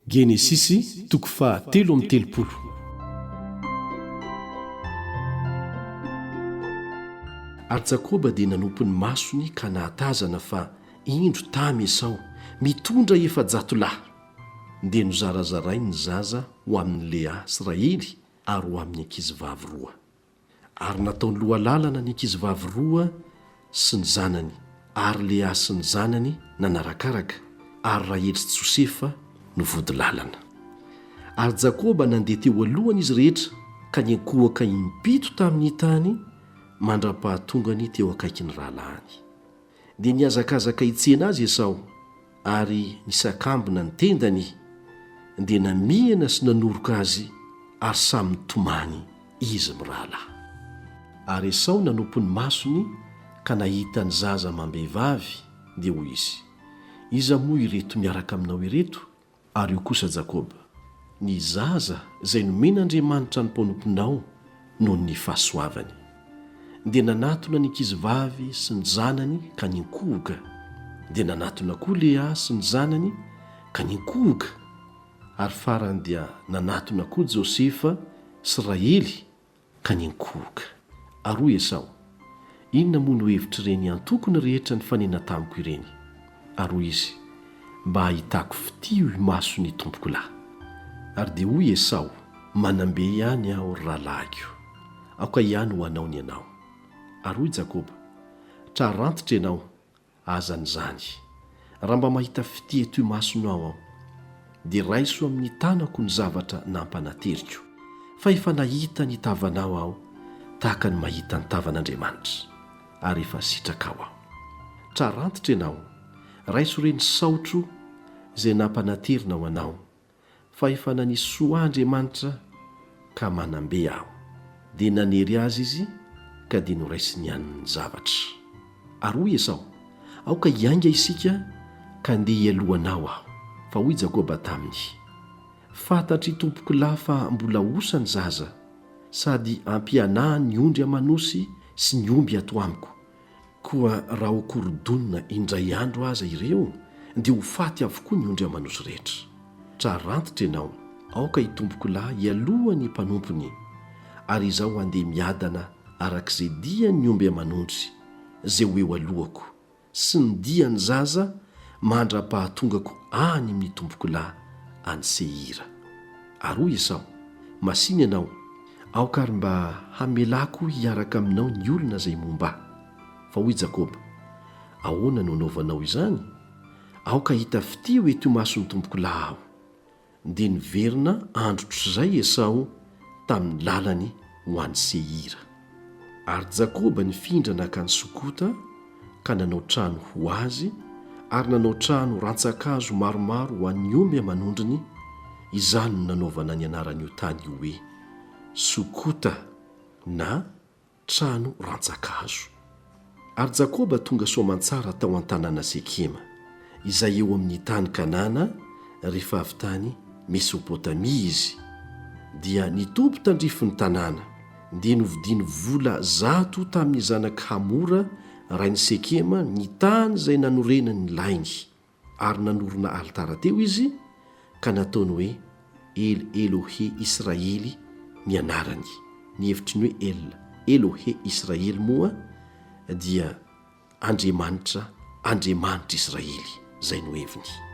Genesisy toko fahatelo amby telopolo. Ary Jakoba dia nanompony masony ka nahatazana fa indro tamy Esau mitondra 700 lahy dia nozarazarainy ny zaza ho amin'ny Lea sy Rahely ary ho amin'ny ankizivavy 2. Ary nataony lohalalana ny ankizivavy 2 sy ny zanany, ary Lea sy ny zanany nanarakaraka, ary Rahely sy Josefa no vody lalana. Ary Jakoba nandeha teo alohan'izy rehetra ka niankohaka impito tamin'ny tany mandra-pahatongany teo akaiky ny rahalahiny. Dia niazakazaka hitsena azy Esau ary nisakambina ny tendany dia namihana sy nanoroka azy ary samy tomany izy mirahalahy. Ary Esau nanompo ny masony ka nahita ny zaza mambehivavy dia hoy izy, iza moa ireto miaraka aminao ireto? Ary io kosa Jakoba, ny zaza izay nomen'Andriamanitra ny mpanomponao noho ny fahasoavany. Dia nanatona ny ankizivavy sy ny zanany ka ninkohoka, dia nanatona koa Lea sy ny zanany ka ninkohoka, ary farany dia nanatona koa Josefa sy Rahely ka ninkohoka. Ary hoy Esau, inona moa no hevitra ireny antokony rehetra ny fanena tamiko ireny? Ary hoy izy, mba ahitako fitio masony tompoko lahy. Ary dia hoy Esau, manambe ihany aho rahalahiko, aoka ihany ho anaony ianao. Ary hoy Jakoba, trarantitra ianao, azany zany, raha mba mahita fitio toy masonao aho, dia raiso amin'ny tanako ny zavatra nampanateriko, fa efa nahita ny tavanao aho tahaka ny mahita ny tavan'Andriamanitra, ary efa sitraka aho. Trarantitra ianao, raiso reny saotro izay nampanaterina ho anao, fa efa nanisy soa Andriamanitra ka manambe aho. Dia nanery azy izy ka dia noraisiny ihany ny zavatra. Ary hoy Esau, aoka hiainga isika ka andeha hialohanao aho. Fa hoy Jakoba taminy, fantatry tompoko lahy fa mbola osa ny zaza, sady ampianahany ny ondry amanosy sy ny omby ato amiko. Koa raha ho korodonina indray andro aza ireo dia ho faty avokoa ny ondry amanosy rehetra. Trarantitra ianao, aoka hitompoko lahy hialohany mpanompony, ary izaho andeha miadana arak'izay diany omby amanondry zay ho eo alohako, sy ny diany zaza mandra-pahatongako any amin'ny tompoko lahy any Seira. Ary hoy Esau, masiny ianao, aoka ary mba hamelako hiaraka aminao ny olona izay momba. Fa hoy Jakoba, ahoana no anaovanao izany? Aoka hita fitio eto masony tompoko lahy aho. Dia niverina androtr'izay Esau tamin'ny lalany ho any Seira. Ary Jakoba nifindra naka ny Sokota ka nanao trano ho azy, ary nanao trano rantsakazo maromaro ho an'ny omby amanondriny. Izany no nanaovana ny anaran'io tany io hoe Sokota na trano rantsakazo. Ary Jakoba tonga soamantsara tao an-tanàna Sekema, izay eo amin'ny tany Kanana rehefa avy tany Mesopotamia izy. Dia nitompy tandrifo ny tanàna, dia novidiny vola 100 tamin'ny zanaky Hamora rain'ny Sekema ny tany izay nanorenany ny lainy. Ary nanorona alitara teo izy ka nataony hoe El Elohe Israely ny anarany. Ny hevitriny hoe El Elohe Israely moa dia Andriamanitra, Andriamanitra Israely, zay no heviny.